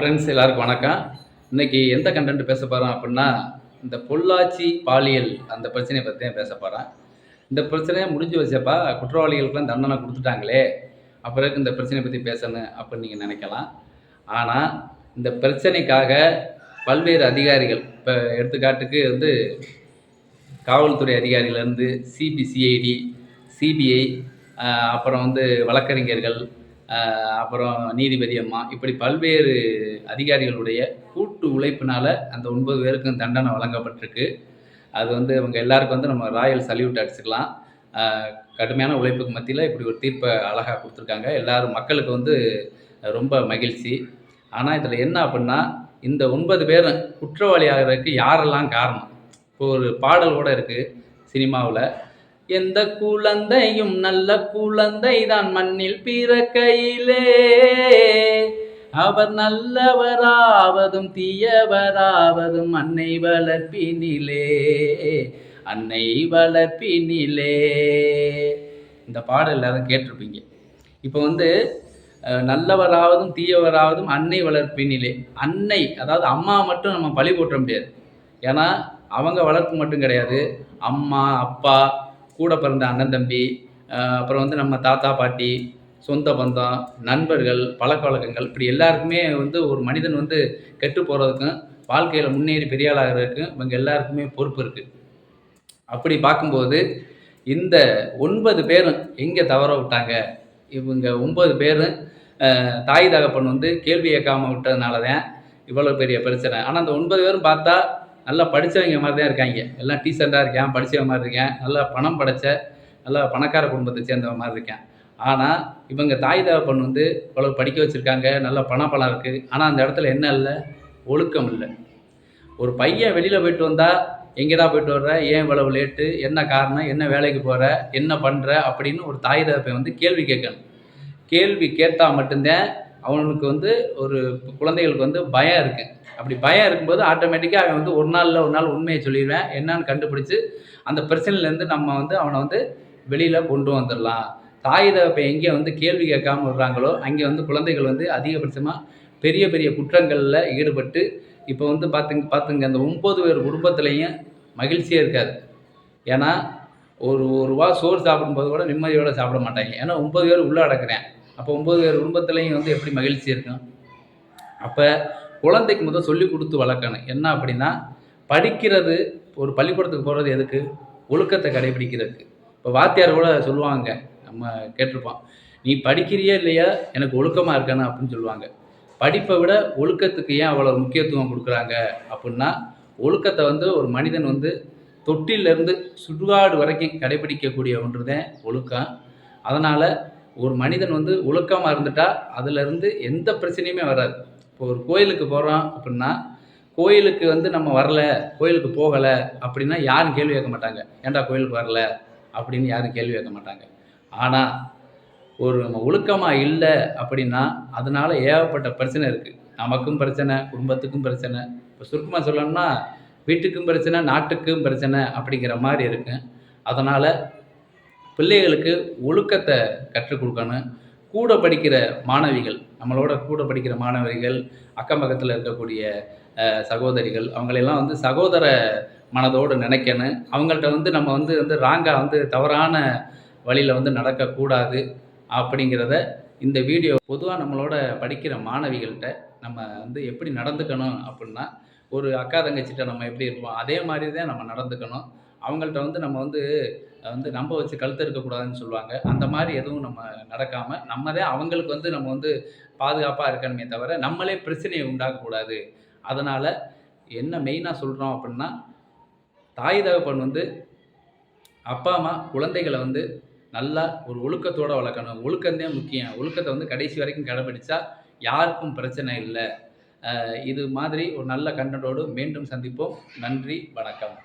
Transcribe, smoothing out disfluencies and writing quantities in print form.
Friends, எல்லாருக்கும் வணக்கம். இன்னைக்கு எந்த கண்டென்ட் பேச போகிறோம் அப்படின்னா, இந்த பொள்ளாச்சி பாலியல் அந்த பிரச்சனையை பற்றி தான் பேச போகிறேன். இந்த பிரச்சனையை முடிஞ்சு வச்சப்பா குற்றவாளிகளுக்கெல்லாம் தண்டனை கொடுத்துட்டாங்களே, அப்புறம் இந்த பிரச்சனையை பற்றி பேசணும் அப்படின்னு நீங்கள் நினைக்கலாம். ஆனால் இந்த பிரச்சனைக்காக பல்வேறு அதிகாரிகள், இப்போ எடுத்துக்காட்டுக்கு காவல்துறை அதிகாரியிலேருந்து சிபிசிஐடி, சிபிஐ, அப்புறம் வழக்கறிஞர்கள், அப்புறம் நீதிபதி அம்மா, இப்படி பல்வேறு அதிகாரிகளுடைய கூட்டு உழைப்பினால அந்த 9 பேருக்கும் தண்டனை வழங்கப்பட்டிருக்கு. அது இவங்க எல்லாருக்கும் நம்ம ராயல் சல்யூட் அடிச்சுக்கலாம். கடுமையான உழைப்புக்கு மத்தியில் இப்படி ஒரு தீர்ப்பை அழகாக கொடுத்துருக்காங்க. எல்லாரும் மக்களுக்கு ரொம்ப மகிழ்ச்சி. ஆனால் இதில் என்ன அப்படின்னா, இந்த 9 பேரும் குற்றவாளி ஆகிறதுக்கு யாரெல்லாம் காரணம்? இப்போ ஒரு பாடல் கூட இருக்குது சினிமாவில், எந்த குழந்தையும் நல்ல குழந்தை தான் மண்ணில் பிறக்கையிலே, அவர் நல்லவராவதும் தீயவராவதும் அன்னை வளர்ப்பினிலே, அன்னை வளர்ப்பினிலே. இந்த பாடல் எல்லாரும் கேட்டிருப்பீங்க. இப்போ நல்லவராவதும் தீயவராவதும் அன்னை வளர்ப்பினிலே. அன்னை, அதாவது அம்மா மட்டும் நம்ம பழி போட்ட முடியாது. ஏன்னா அவங்க வளர்ப்பு மட்டும் கிடையாது. அம்மா, அப்பா, கூட பிறந்த அண்ணன் தம்பி, அப்புறம் நம்ம தாத்தா பாட்டி, சொந்த பந்தம், நண்பர்கள், பழக்க வழக்கங்கள், இப்படி எல்லாருக்குமே ஒரு மனிதன் கெட்டு போகிறதுக்கும் வாழ்க்கையில் முன்னேறி பெரிய ஆளாகிறதுக்கும் இவங்க எல்லாருக்குமே பொறுப்பு இருக்குது. அப்படி பார்க்கும்போது இந்த 9 பேரும் எங்கே தவற விட்டாங்க? இவங்க 9 பேரும் தாய் தகப்பன் கேள்வி கேட்காமல் விட்டதுனால தான் இவ்வளோ பெரிய பிரச்சனை. ஆனால் அந்த 9 பேரும் பார்த்தா நல்லா படித்தவங்க மாதிரி தான் இருக்காங்க. எல்லாம் டீசெண்டாக இருக்கேன், படித்தவங்க மாதிரி இருக்கேன், நல்லா பணம் படைத்த நல்லா பணக்கார குடும்பத்தை சேர்ந்தவங்க மாதிரி இருக்கேன். ஆனால் இவங்க தாய் தகப்பன் இவ்வளோ படிக்க வச்சுருக்காங்க, நல்ல பணம் இருக்குது. ஆனால் அந்த இடத்துல என்ன இல்லை? ஒழுக்கம் இல்லை. ஒரு பையன் வெளியில் போயிட்டு வந்தால், எங்கேடா போயிட்டு வர்ற, ஏன் இவ்வளவு லேட்டு, என்ன காரணம், என்ன வேலைக்கு போகிற, என்ன பண்ணுற அப்படின்னு ஒரு தாய் தகப்பன் கேள்வி கேட்கணும். கேள்வி கேட்டால் மட்டும்தான் அவனுக்கு ஒரு குழந்தைகளுக்கு பயம் இருக்குது. அப்படி பயம் இருக்கும்போது ஆட்டோமேட்டிக்காக அவன் ஒரு நாள் உண்மையை சொல்லிடுவேன், என்னன்னு கண்டுபிடிச்சி அந்த பிரச்சனையிலேருந்து நம்ம அவனை வெளியில் கொண்டு வந்துடலாம். தாய் தகப்பை எங்கே கேள்வி கேட்காமல் விடுறாங்களோ அங்கே குழந்தைகள் அதிகபட்சமாக பெரிய பெரிய குற்றங்களில் ஈடுபட்டு இப்போ பார்த்துங்க அந்த 9 பேர் குடும்பத்துலேயும் மகிழ்ச்சியே இருக்காது. ஏன்னா ஒரு ரூபா சோறு சாப்பிடும்போது கூட நிம்மதியோடு சாப்பிட மாட்டாங்க. ஏன்னா 9 பேர் உள்ளே அடக்கிறேன். அப்போ 9 பேர் குடும்பத்துலேயும் எப்படி மகிழ்ச்சி இருக்கும்? அப்போ குழந்தைக்கு முதல் சொல்லி கொடுத்து வளர்க்கணும். என்ன அப்படின்னா, படிக்கிறது, ஒரு பள்ளிக்கூடத்துக்கு போகிறது எதுக்கு? ஒழுக்கத்தை கடைபிடிக்கிறதுக்கு. இப்போ வாத்தியார் கூட சொல்லுவாங்க, நம்ம கேட்டிருப்போம், நீ படிக்கிறியே இல்லையா, எனக்கு ஒழுக்கமாக இருக்கணும் அப்படின்னு சொல்லுவாங்க. படிப்பை விட ஒழுக்கத்துக்கு ஏன் அவ்வளோ முக்கியத்துவம் கொடுக்குறாங்க அப்படின்னா, ஒழுக்கத்தை ஒரு மனிதன் தொட்டிலிருந்து சுடுகாடு வரைக்கும் கடைபிடிக்கக்கூடிய ஒன்று தான் ஒழுக்கம். அதனால் ஒரு மனிதன் ஒழுக்கமாக இருந்துட்டால் அதிலிருந்து எந்த பிரச்சனையுமே வராது. இப்போ ஒரு கோயிலுக்கு போகிறோம் அப்படின்னா, கோயிலுக்கு நம்ம வரல, கோயிலுக்கு போகலை அப்படின்னா யாரும் கேள்வி கேட்க மாட்டாங்க. ஏன்டா கோயிலுக்கு வரல அப்படின்னு யாரும் கேள்வி கேட்க மாட்டாங்க. ஆனால் நம்ம ஒழுக்கமாக இல்லை அப்படின்னா அதனால் ஏகப்பட்ட பிரச்சனை இருக்குது. நமக்கும் பிரச்சனை, குடும்பத்துக்கும் பிரச்சனை. இப்போ சுருக்கமாக சொல்லணும்னா, வீட்டுக்கும் பிரச்சனை, நாட்டுக்கும் பிரச்சனை அப்படிங்கிற மாதிரி இருக்கு. அதனால் பிள்ளைகளுக்கு ஒழுக்கத்தை கற்றுக் கொடுக்கணும். கூட படிக்கிற மாணவிகள், நம்மளோட கூட படிக்கிற மாணவர்கள், அக்கம் பக்கத்தில் இருக்கக்கூடிய சகோதரிகள், அவங்களெல்லாம் சகோதர மனதோடு நினைக்கணும். அவங்கள்ட்ட நம்ம ராங்காக தவறான வழியில் நடக்கக்கூடாது அப்படிங்கிறத இந்த வீடியோ பொதுவாக நம்மளோட படிக்கிற மாணவிகள்கிட்ட நம்ம எப்படி நடந்துக்கணும் அப்படின்னா, ஒரு அக்கா தங்கச்சிட்ட நம்ம எப்படி இருப்போம் அதே மாதிரி தான் நம்ம நடந்துக்கணும். அவங்கள்ட்ட நம்ம நம்ப வச்சு கழுத்து இருக்கக்கூடாதுன்னு சொல்லுவாங்க. அந்த மாதிரி எதுவும் நம்ம நடக்காமல் நம்ம தான் அவங்களுக்கு நம்ம பாதுகாப்பாக இருக்கணுமே தவிர நம்மளே பிரச்சனையை உண்டாக்கக்கூடாது. அதனால் என்ன மெயினாக சொல்கிறோம் அப்படின்னா, தாய் தகப்பன் அப்பா அம்மா குழந்தைகளை நல்லா ஒரு ஒழுக்கத்தோடு வளர்க்கணும். ஒழுக்கம்தான் முக்கியம். ஒழுக்கத்தை கடைசி வரைக்கும் கடைபிடிச்சா யாருக்கும் பிரச்சனை இல்லை. இது மாதிரி ஒரு நல்ல கண்டென்ட்டோடு மீண்டும் சந்திப்போம். நன்றி, வணக்கம்.